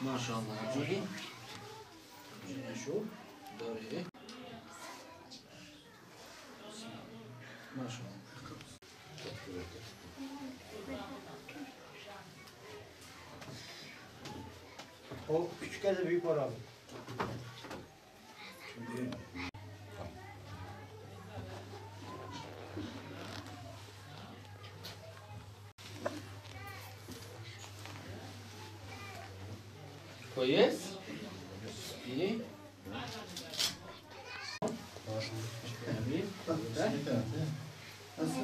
Maşallah. Cüri. Cüri şu. Doğru. Maşallah. O küçük de büyük var abi. Koyes. İyi. Emri. Nasıl?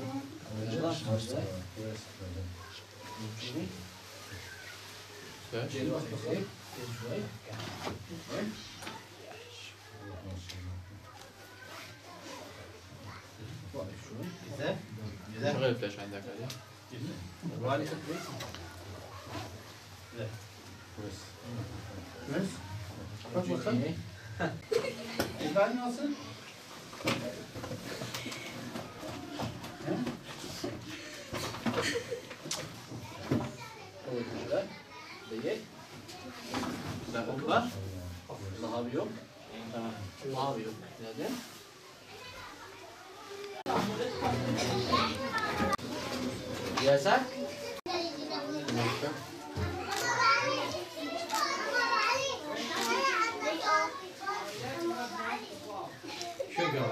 Ceri bak bakayım. Güzel. Güzel. شغل الفلاش عندك عليه؟ Vali kırk. Güzel. Kırk. Bak bakalım. İbrahim nasıl? Koyucular. Değil. Daha var. Daha bir yok. Tamam. Daha bir yok. Neden? Yasak. Şöyle al.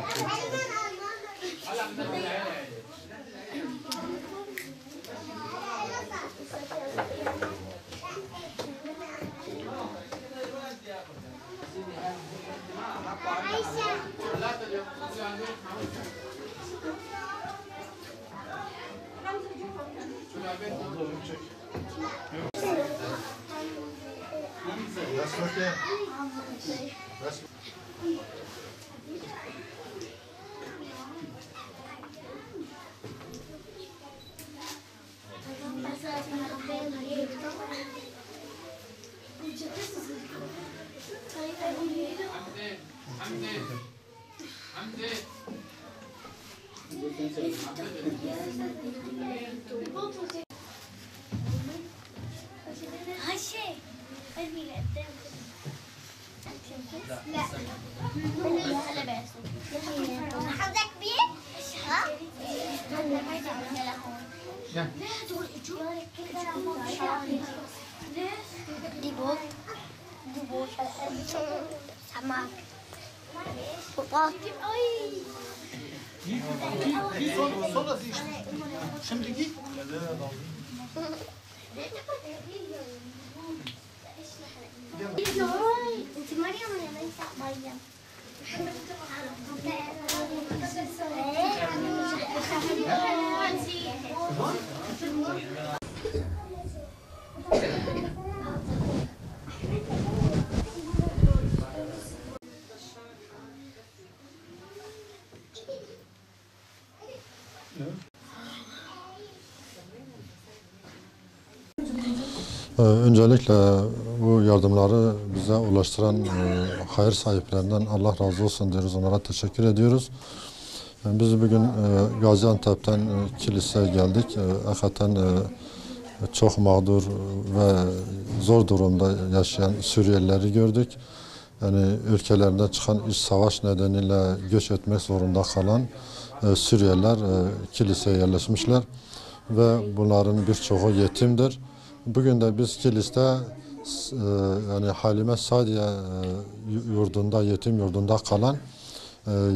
حضرتك كبير؟ ها؟ دي بوط دي بوط سمك بطاط Sonra işte. Şimdi git. انت مريم ولا انت مريم؟ Öncelikle bu yardımları bize ulaştıran hayır sahiplerinden Allah razı olsun diyoruz. Onlara teşekkür ediyoruz. Biz bugün Gaziantep'ten kiliseye geldik. Hakikaten çok mağdur ve zor durumda yaşayan Suriyelileri gördük. Yani ülkelerinden çıkan iç savaş nedeniyle göç etmek zorunda kalan Suriyeliler kiliseye yerleşmişler ve bunların birçoğu yetimdir. Bugün de biz kiliste yani Halime Sadiye yurdunda, yetim yurdunda kalan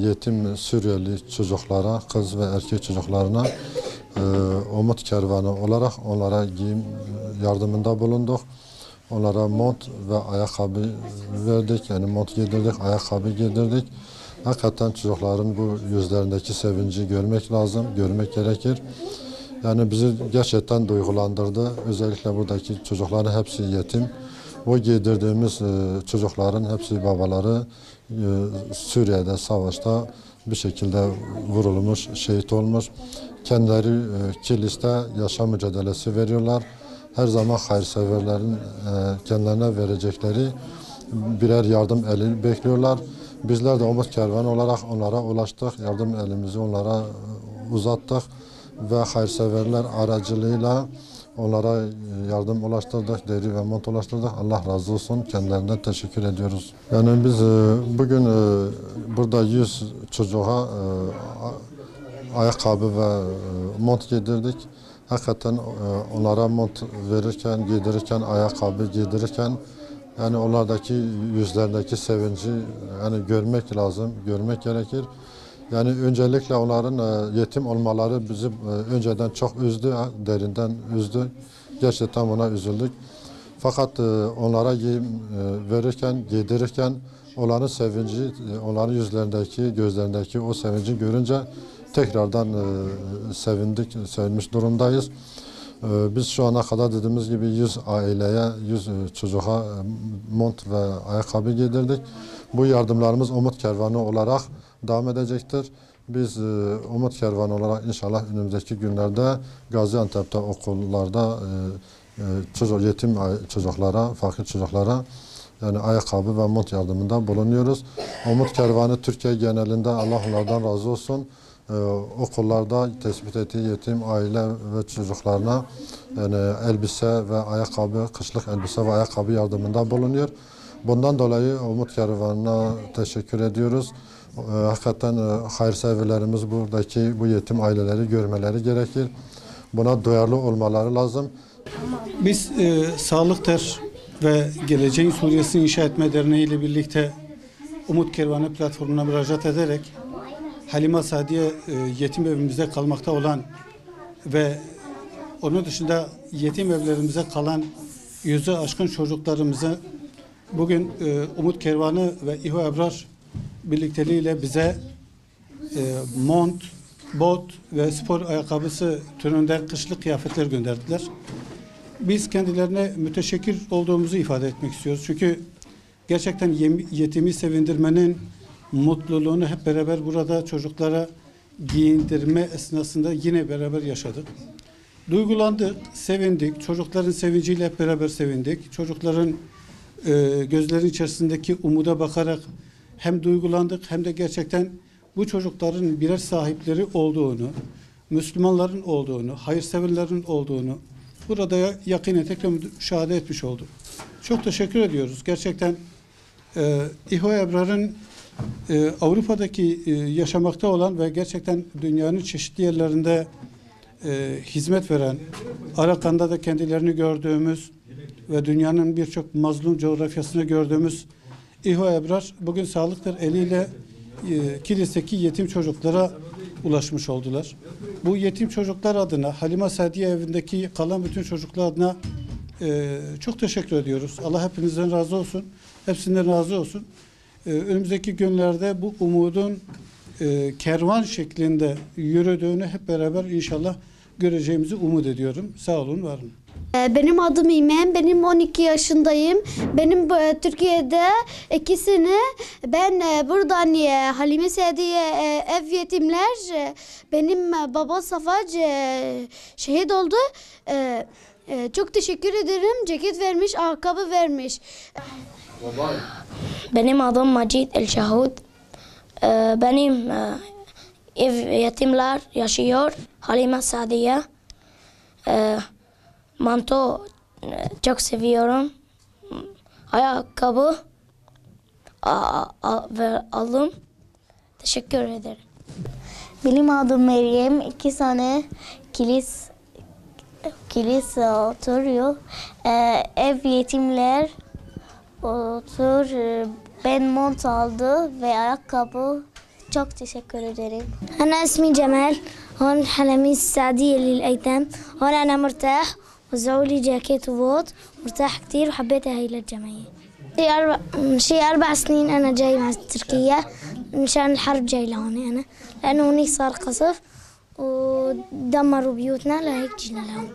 yetim Suriyeli çocuklara, kız ve erkek çocuklarına umut kervanı olarak onlara giyim yardımında bulunduk. Onlara mont ve ayakkabı verdik, yani mont giydirdik, ayakkabı giydirdik. Hakikaten çocukların bu yüzlerindeki sevinci görmek lazım, görmek gerekir. Yani bizi gerçekten duygulandırdı. Özellikle buradaki çocukların hepsi yetim. Bu giydirdiğimiz çocukların hepsi babaları Suriye'de savaşta bir şekilde vurulmuş, şehit olmuş. Kendileri kiliste yaşam mücadelesi veriyorlar. Her zaman hayırseverlerin kendilerine verecekleri birer yardım eli bekliyorlar. Bizler de umut kervanı olarak onlara ulaştık. Yardım elimizi onlara uzattık ve hayırseverler aracılığıyla onlara yardım ulaştırdık, deri ve mont ulaştırdık. Allah razı olsun. Kendilerinden teşekkür ediyoruz. Yani biz bugün burada 100 çocuğa ayakkabı ve mont giydirdik. Hakikaten onlara mont verirken, giydirirken, ayakkabı giydirirken yani onlardaki yüzlerdeki sevinci yani görmek lazım, görmek gerekir. Yani öncelikle onların yetim olmaları bizi önceden çok üzdü, derinden üzdü. Gerçekten buna üzüldük. Fakat onlara giyim verirken, giydirirken onların sevinci, onların yüzlerindeki, gözlerindeki o sevinci görünce tekrardan sevinmiş durumdayız. Biz şu ana kadar dediğimiz gibi 100 aileye, 100 çocuğa mont ve ayakkabı giydirdik. Bu yardımlarımız Umut Kervanı olarak devam edecektir. Biz Umut Kervanı olarak inşallah önümüzdeki günlerde Gaziantep'te okullarda yetim çocuklara, fakir çocuklara yani ayakkabı ve mont yardımında bulunuyoruz. Umut Kervanı Türkiye genelinde Allah onlardan razı olsun. Okullarda tespit ettiği yetim aile ve çocuklarına yani elbise ve ayakkabı, kışlık elbise ve ayakkabı yardımında bulunuyor. Bundan dolayı Umut Kervanı'na teşekkür ediyoruz. Hakikaten hayırseverlerimiz buradaki bu yetim aileleri görmeleri gerekir. Buna duyarlı olmaları lazım. Biz Sağlıktır ve Geleceğin Suriye'sini İnşa Etme Derneği ile birlikte Umut Kervanı platformuna müracaat ederek Halime Sadiye yetim evimizde kalmakta olan ve onun dışında yetim evlerimize kalan 100'e aşkın çocuklarımızı bugün Umut Kervanı ve İHO Ebrar birlikteliğiyle bize mont, bot ve spor ayakkabısı türünde kışlık kıyafetler gönderdiler. Biz kendilerine müteşekkir olduğumuzu ifade etmek istiyoruz. Çünkü gerçekten yetimi sevindirmenin mutluluğunu hep beraber burada çocuklara giyindirme esnasında yine beraber yaşadık. Duygulandık, sevindik. Çocukların sevinciyle hep beraber sevindik. Çocukların gözlerin içerisindeki umuda bakarak hem duygulandık hem de gerçekten bu çocukların birer sahipleri olduğunu, Müslümanların olduğunu, hayırseverlerin olduğunu burada yakinen tekrar müşahede etmiş olduk. Çok teşekkür ediyoruz. Gerçekten İHO Ebrar'ın Avrupa'daki yaşamakta olan ve gerçekten dünyanın çeşitli yerlerinde hizmet veren, Arakan'da da kendilerini gördüğümüz ve dünyanın birçok mazlum coğrafyasını gördüğümüz İHO Ebrar bugün Sağlıktır eliyle Kilis'teki yetim çocuklara ulaşmış oldular. Bu yetim çocuklar adına, Halime Sadiye evindeki kalan bütün çocuklar adına çok teşekkür ediyoruz. Allah hepinizden razı olsun. Hepsinden razı olsun. Önümüzdeki günlerde bu umudun kervan şeklinde yürüdüğünü hep beraber inşallah göreceğimizi umut ediyorum. Sağ olun, var olun. Benim adım İmen, benim 12 yaşındayım. Benim Türkiye'de ikisini ben buradan Halime Sadiye ev yetimler, benim baba Safac şehit oldu. Çok teşekkür ederim. Ceket vermiş, ayakkabı vermiş. Benim adım Macid El Şahud. Benim ev yetimler yaşıyor. Halime Sadiye. Manto çok seviyorum. Ayakkabı aldım. Teşekkür ederim. Benim adım Meryem. 2 sene kilis oturuyor. Ev yetimler otur. Ben mont aldı ve ayakkabı. Çok teşekkür ederim. أنا اسمي جمال هون حلمي السعدية للأيتام هون أنا مرتاح وزعوا لي جاكيت وبوت مرتاح كتير وحبيتها هي للجمعية شي 4 سنين أنا جاي مع تركيا مشان الحرب جاي لهون أنا لأنه هنيك صار قصف ودمروا بيوتنا لهيك جينا لهون